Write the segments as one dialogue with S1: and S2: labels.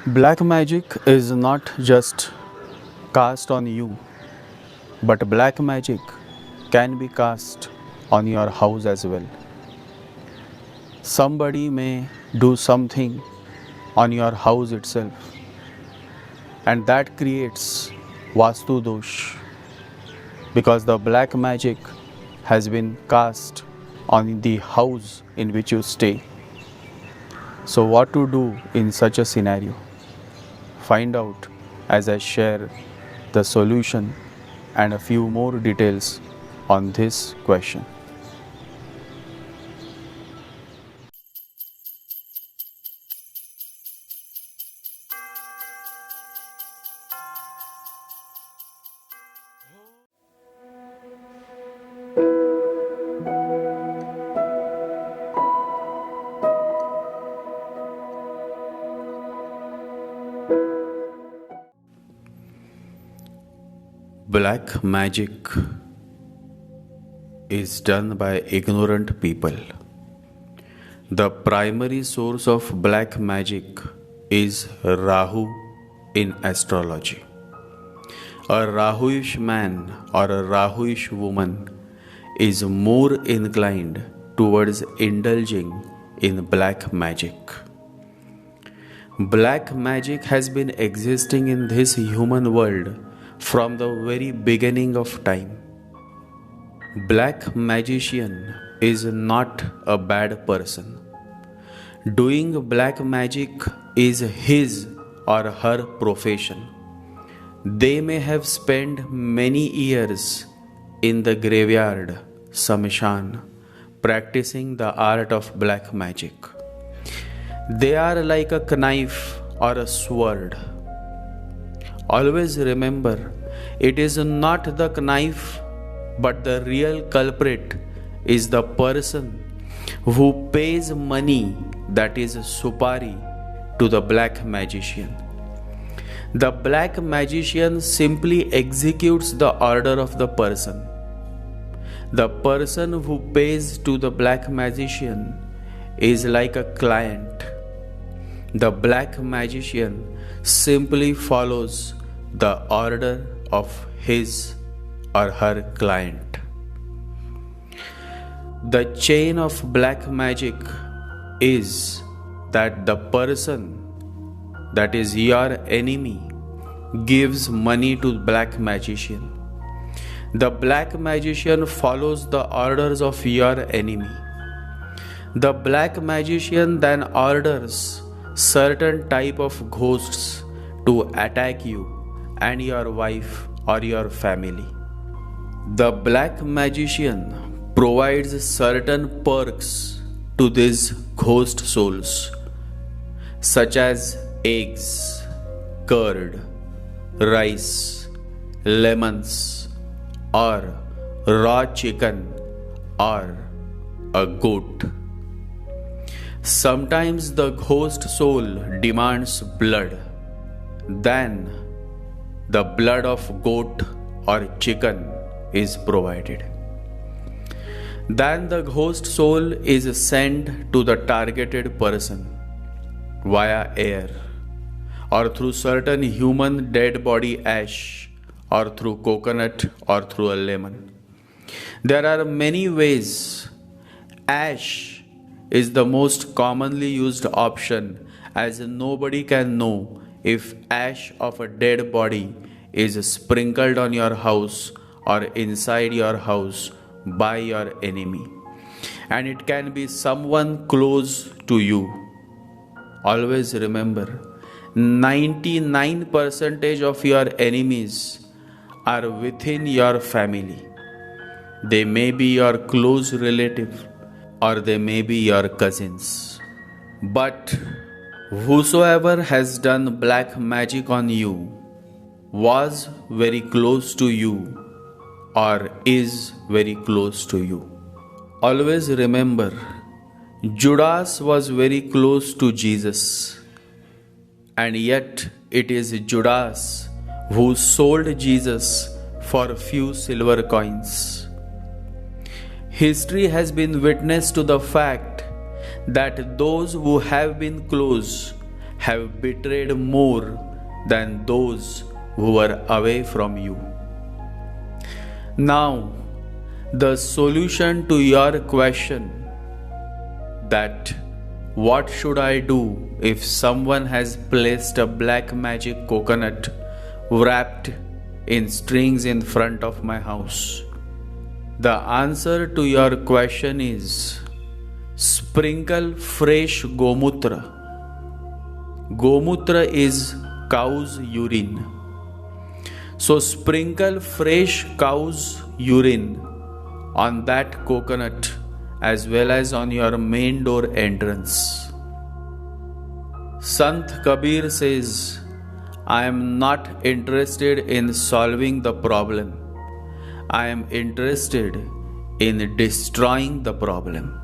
S1: Black magic is not just cast on you, but black magic can be cast on your house as well. Somebody may do something on your house itself, and that creates Vastu Dosh because the black magic has been cast on the house in which you stay. So, what to do in such a scenario? Find out as I share the solution and a few more details on this question. Black magic is done by ignorant people. The primary source of black magic is Rahu in astrology. A Rahuish man or a Rahuish woman is more inclined towards indulging in black magic. Black magic has been existing in this human world from the very beginning of time. Black magician is not a bad person. Doing black magic is his or her profession. They may have spent many years in the graveyard, Samishan, practicing the art of black magic. They are like a knife or a sword. Always remember, it is not the knife, but the real culprit is the person who pays money, that is supari, to the black magician. The black magician simply executes the order of the person. The person who pays to the black magician is like a client. The black magician simply follows the order of his or her client. The chain of black magic is that the person, that is your enemy, gives money to black magician. The black magician follows the orders of your enemy. The black magician then orders certain type of ghosts to attack you and your wife or your family. The black magician provides certain perks to these ghost souls, such as eggs, curd, rice, lemons, or raw chicken or a goat. Sometimes the ghost soul demands blood. Then the blood of goat or chicken is provided. Then the ghost soul is sent to the targeted person via air or through certain human dead body ash or through coconut or through a lemon. There are many ways. Ash is the most commonly used option, as nobody can know if ash of a dead body is sprinkled on your house or inside your house by your enemy, and it can be someone close to you. Always remember, 99% of your enemies are within your family. They may be your close relative or they may be your cousins. But whosoever has done black magic on you was very close to you or is very close to you. Always remember, Judas was very close to Jesus, and yet it is Judas who sold Jesus for a few silver coins. History has been witness to the fact that those who have been close have betrayed more than those who were away from you. Now, the solution to your question that what should I do if someone has placed a black magic coconut wrapped in strings in front of my house? The answer to your question is sprinkle fresh gomutra. Gomutra is cow's urine. So sprinkle fresh cow's urine on that coconut as well as on your main door entrance. Sant Kabir says, I am not interested in solving the problem. I am interested in destroying the problem.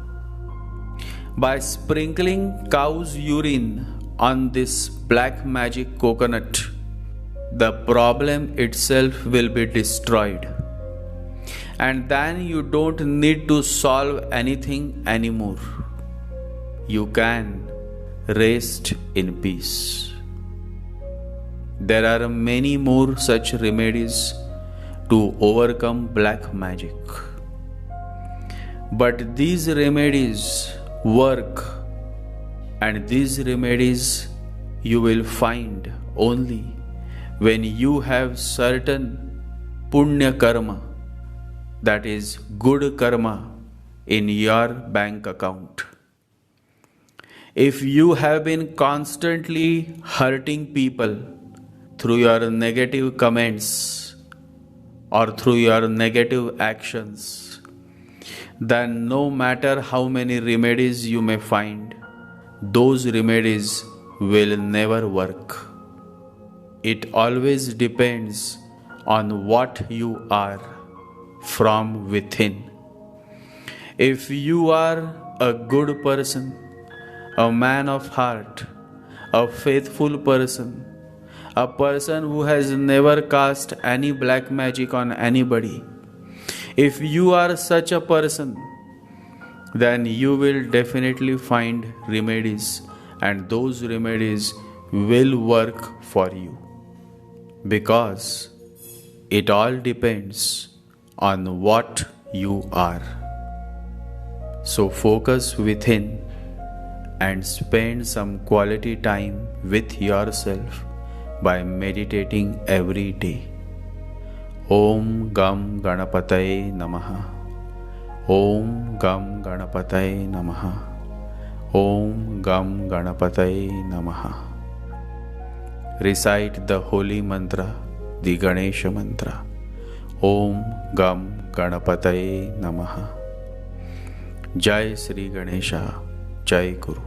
S1: By sprinkling cow's urine on this black magic coconut, the problem itself will be destroyed. And then you don't need to solve anything anymore. You can rest in peace. There are many more such remedies to overcome black magic. But these remedies work, and these remedies you will find only when you have certain punya karma, that is good karma, in your bank account. If you have been constantly hurting people through your negative comments or through your negative actions, then no matter how many remedies you may find, those remedies will never work. It always depends on what you are from within. If you are a good person, a man of heart, a faithful person, a person who has never cast any black magic on anybody, if you are such a person, then you will definitely find remedies, and those remedies will work for you, because it all depends on what you are. So focus within and spend some quality time with yourself by meditating every day. Om Gam Ganapataye Namaha. Om Gam Ganapataye Namaha. Om Gam Ganapataye Namaha. Recite the holy mantra, the Ganesha mantra. Om Gam Ganapataye Namaha. Jai Sri Ganesha, Jai Guru.